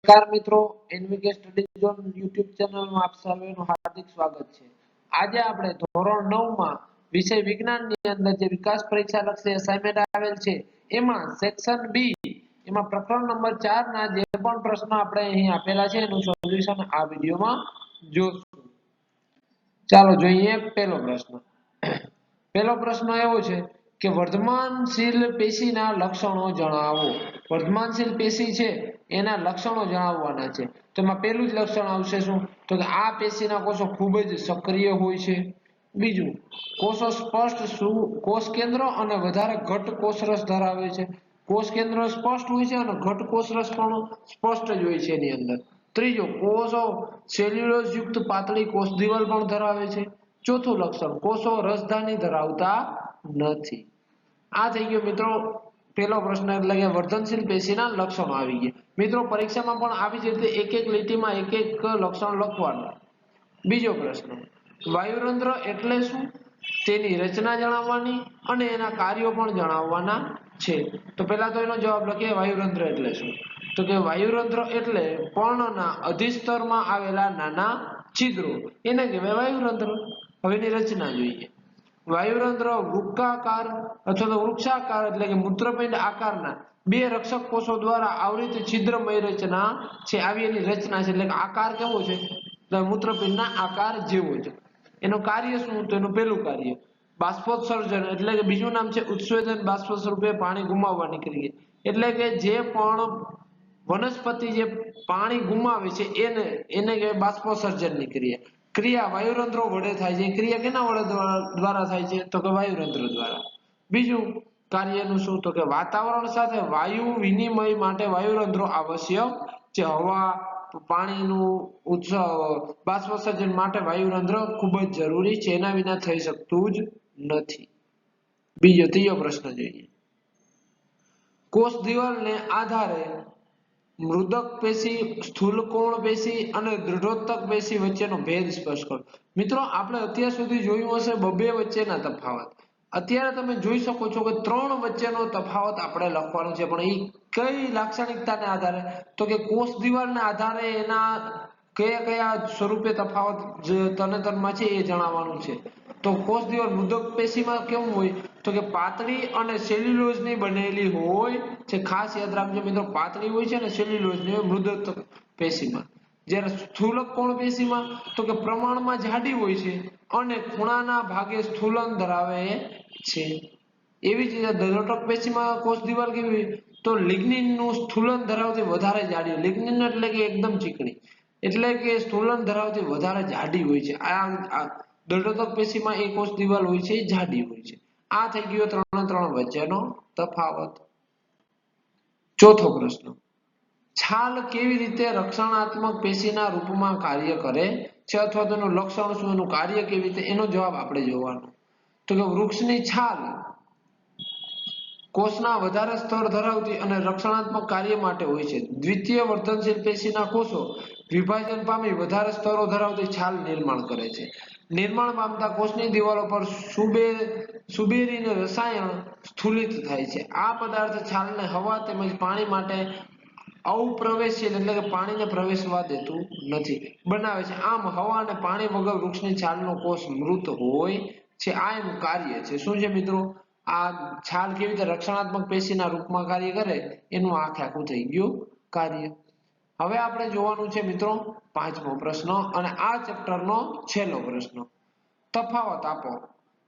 નમસ્કાર મિત્રો, એનવીકે study zone YouTube ચેનલમાં આપ સર્વેનું હાર્દિક સ્વાગત છે। આજે આપણે ધોરણ 9 માં વિષય વિજ્ઞાનની અંદર જે વિકાસ પરીક્ષા લક્ષી અસાઇનમેન્ટ આવેલ છે એમાં સેક્શન બી એમાં પ્રકરણ નંબર 4 ના જે પણ પ્રશ્નો આપણે અહીં આપેલા છે એનું સોલ્યુશન આ વિડિયોમાં જોશું। ચાલો જોઈએ પહેલો પ્રશ્ન। પહેલો પ્રશ્ન એવો છે કે વર્ધમાનશીલ પેશીના લક્ષણો જણાવો। વર્ધમાનશીલ પેશી છે એના લક્ષણો જણાવવાના છે। તો એમાં પહેલું જ લક્ષણ આવશે શું? તો કે આ પેશીના કોષો ખૂબ જ સક્રિય હોય છે। બીજું, કોષો સ્પષ્ટ કોષ કેન્દ્ર અને વધારે ઘટ કોષરસ ધરાવે છે। કોષ કેન્દ્ર સ્પષ્ટ હોય છે અને ઘટ કોષરસ પણ સ્પષ્ટ જ હોય છે એની અંદર। ત્રીજો, કોષો સેલ્યુલોઝ યુક્ત પાતળી કોષ દિવાલ પણ ધરાવે છે। ચોથું લક્ષણ, કોષો રસધાની ધરાવતા નથી। આ થઈ ગયો મિત્રો પહેલો પ્રશ્ન, એટલે કે વર્ધનશીલ પેશીના લક્ષણો આવી ગયા। મિત્રો પરીક્ષામાં પણ આવી જ રીતે એક એક લીટીમાં એક એક લક્ષણ લખવાનું। બીજો પ્રશ્ન, વાયુરંધ્ર એટલે શું? તેની રચના જણાવવાની અને એના કાર્યો પણ જણાવવાના છે। તો પહેલા તો એનો જવાબ લખીએ, વાયુરંધ્ર એટલે શું? તો કે વાયુરંધ્ર એટલે પર્ણના અધિસ્તરમાં આવેલા નાના છિદ્રો, એને કહેવાય વાયુરંધ્ર। હવે એની રચના જોઈએ। વાયુરંધ્ર વૃક્કાકાર અથવા તો વૃક્ષાકાર એટલે કે મૂત્રપિંડ આકારના બે રક્ષક કોષો દ્વારા આવૃત છિદ્રમય રચના છે। આવી એની રચના છે, એટલે કે આકાર કેવો છે? તો મૂત્રપિંડના આકાર જેવો છે। એનું કાર્ય શું? તો એનું પહેલું કાર્ય બાષ્પોત્સર્જન, એટલે કે બીજું નામ છે ઉત્સર્જન બાષ્પ સ્વરૂપે પાણી ગુમાવવાની ક્રિયા। એટલે કે જે પણ વનસ્પતિ જે પાણી ગુમાવે છે એને કહેવાય બાષ્પોત્સર્જનની ક્રિયા। ક્રિયા વાયુરંધ્રો વડે થાય છે। ક્રિયા કેના વડે દ્વારા થાય છે? તો કે વાયુરંધ્ર દ્વારા। બીજું કાર્યનું શું? તો કે વાતાવરણ સાથે વાયુ વિનિમય માટે વાયુરંધ્રો આવશ્યક છે। હવા પાણીનું બાષ્પોત્સર્જન માટે વાયુરંધ્ર ખૂબ જ જરૂરી છે, એના વિના થઈ શકતું જ નથી। ત્રીજો પ્રશ્ન જોઈએ। કોષ દિવાલને આધારે મૃદક પેશી, સ્થૂલકોણ પેશી અને દૃઢોત્તક પેશી વચ્ચેનો ભેદ સ્પષ્ટ કરો। મિત્રો આપણે અત્યાર સુધી જોયું હશે બબે વચ્ચેના તફાવત। અત્યારે તમે જોઈ શકો છો કે 3 વચ્ચેનો તફાવત આપણે લખવાનો છે, પણ એ કઈ લાક્ષણિકતાને આધારે? તો કે કોષ દિવાલના આધારે એના કયા કયા સ્વરૂપે તફાવત તનેતરમાં છે એ જણાવવાનું છે। તો કોષ દિવાલ મૃદક પેશીમાં કેવું હોય? તો કે પાતળી અને સેલ્યુલોઝની બનેલી હોય છે। ખાસ યાદ રાખજો મિત્રો, પાતળી હોય છે અને સેલ્યુલોઝની મૃદક પેશીમાં। જ્યારે સ્થૂલકોણ પેશીમાં તો કે પ્રમાણમાં જાડી હોય છે અને ખૂણાના ભાગે સ્થૂલન ધરાવે છે। એવી જ રીતે દૃઢોત્તક પેશીમાં કોષ દિવાલ કેવી હોય? તો લિગ્નિનનું સ્થૂલન ધરાવતી વધારે જાડી, લિગ્નિન એટલે કે એકદમ ચીકણી, એટલે કે સ્થૂલન ધરાવતી વધારે જાડી હોય છે। આ દૃઢોત્તક પેશીમાં એક કોષ દિવાલ હોય છે એ જાડી હોય છે। આ થઈ ગયો 3 વચ્ચેનો તફાવત। ચોથો પ્રશ્ન, છાલ કેવી રીતે રક્ષણાત્મક પેશીના રૂપમાં કાર્ય કરે છે, અથવા તેનું લક્ષણ શું, એનું કાર્ય કેવી રીતે, એનો જવાબ આપણે જોવાનો। તો કે વૃક્ષની છાલ કોષના વધારે સ્તર ધરાવતી અને રક્ષણાત્મક કાર્ય માટે હોય છે। દ્વિતીય વર્ધનશીલ પેશીના કોષો વિભાજન પામી વધારે સ્તરો ધરાવતી છાલ નિર્માણ કરે છે। નિર્માણ પામતા કોષની દિવાલો પર સુબેરીને રસાયણ સ્થૂલિત થાય છે। આ પદાર્થ છાલને હવા તેમજ પાણી માટે અપ્રવેશશીલ એટલે કે પાણીને પ્રવેશવા દેતું નથી બનાવે છે। આમ હવા અને પાણી વગર વૃક્ષની છાલનો કોષ મૃત હોય છે। આ એનું કાર્ય છે। શું છે મિત્રો? આ છાલ કેવી રીતે રક્ષણાત્મક પેશીના રૂપમાં કાર્ય કરે એનું આખું થઈ ગયું કાર્ય। હવે આપણે જોવાનું છે મિત્રો 5મો પ્રશ્ન અને આ ચેપ્ટરનો છેલ્લો પ્રશ્ન। તફાવત આપો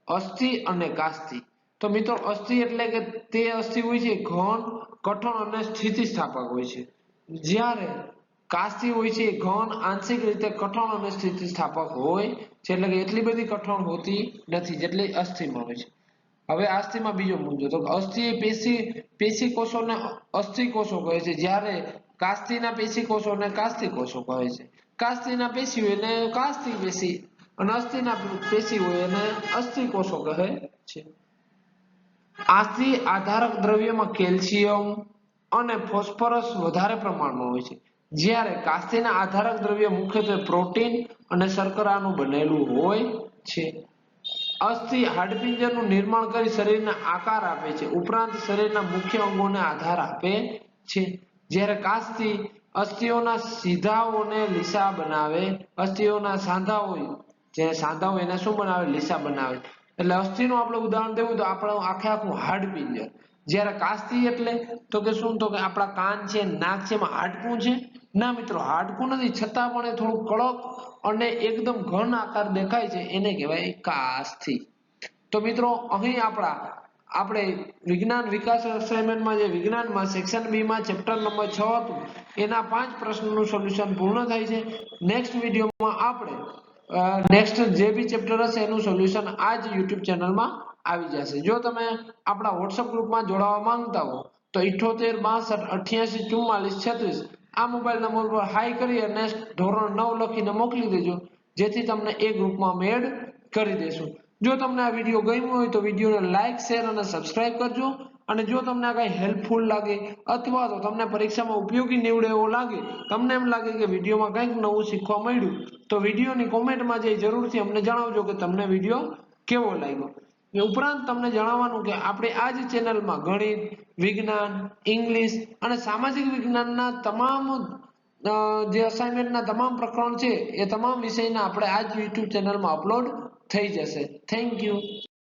અસ્થિ અને કાસ્થિ। તો મિત્રો અસ્થિ એટલે કે તે અસ્થિ હોય છે ઘન, કઠણ અને સ્થિતિસ્થાપક હોય છે, જ્યારે કાસ્થિ હોય છે ઘન, આંશિક રીતે કઠણ અને સ્થિતિસ્થાપક હોય છે, એટલે કે એટલી બધી કઠણ હોતી નથી જેટલી અસ્થિમાં હોય છે। હવે અસ્થિમાં બીજો મુદ્દો, તો અસ્થિ પેશી કોષોને અસ્થિ કોષો કહે છે, જ્યારે કાસ્થિના પેશી કોષોને કાસ્થિ કોષો કહે છે। કાસ્થિના પેશી હોય એને કાસ્થિ પેશી અને અસ્થિના પેશી હોય એને અસ્થિ કોષો કહે છે। આસ્થિ આધારક દ્રવ્યમાં કેલ્શિયમ અને ફોસ્ફરસ વધારે પ્રમાણમાં હોય છે, જ્યારે કાસ્થિના આધારક દ્રવ્ય મુખ્યત્વે પ્રોટીન અને શર્કરાનું બનેલું હોય છે। અસ્થિ હાડપિંજરનું નિર્માણ કરી શરીરને આકાર આપે છે, ઉપરાંત શરીરના મુખ્ય અંગોને આધાર આપે છે, જ્યારે કાસ્થિ અસ્થિઓના સીધાઓને લીસા બનાવે, અસ્થિઓના સાંધા હોય, જે સાંધા હોય એને શું બનાવે? લીસા બનાવે. એટલે અસ્થિનું આપણે ઉદાહરણ દેવું તો આપણું આખું હાડપિંજર. જ્યારે કાસ્થી એટલે તો કે શું? તો કે આપણા કાન છે, નાક છે, એમાં હાડકું છે? ના મિત્રો, હાડકું નથી, છતાં પણ એ થોડું કડક અને એકદમ ઘન આકાર દેખાય છે, એને કહેવાય કાસ્થી. તો મિત્રો અહીં આપણે વિજ્ઞાન વિકાસ અસાઇનમેન્ટમાં જે વિજ્ઞાનમાં સેક્શન બી માં ચેપ્ટર નંબર 6 હતું એના 5 પ્રશ્નોનું સોલ્યુશન પૂર્ણ થાય છે. નેક્સ્ટ વિડીયોમાં આપણે નેક્સ્ટ જે બી ચેપ્ટર હશે એનું સોલ્યુશન આ જ યુટ્યુબ ચેનલમાં આવી જશે. જો તમે આપણા વોટ્સઅપ ગ્રુપમાં જોડાવા માંગતા હો તો 78 62 88 44 36 આ મોબાઈલ નંબર પર હાઈ કરી અને ધોરણ 9 લખીને મોકલી દેજો, જેથી તમને એ ગ્રુપમાં એડ કરી દેશું. જો તમને આ વિડીયો ગમ્યો હોય તો વિડીયોને લાઈક, શેર અને સબસ્ક્રાઇબ કરજો. અને જો તમને આ કંઈ હેલ્પફુલ લાગે અથવા તો તમને પરીક્ષામાં ઉપયોગી નીવડે એવો લાગે, તમને એમ લાગે કે વિડીયોમાં કંઈક નવું શીખવા મળ્યું, તો વિડીયોની કોમેન્ટમાં જઈ જરૂરથી અમને જણાવજો કે તમને વિડીયો કેવો લાગ્યો. ઉપરાંત તમને જણાવવાનું કે આપણે આ જ ચેનલમાં ગણિત, વિજ્ઞાન, ઇંગ્લિશ અને સામાજિક વિજ્ઞાનના તમામ જે અસાઇનમેન્ટના તમામ પ્રકરણ છે એ તમામ વિષયના આપણે આ જ યુટ્યુબ ચેનલમાં અપલોડ થઈ જશે. Thank you.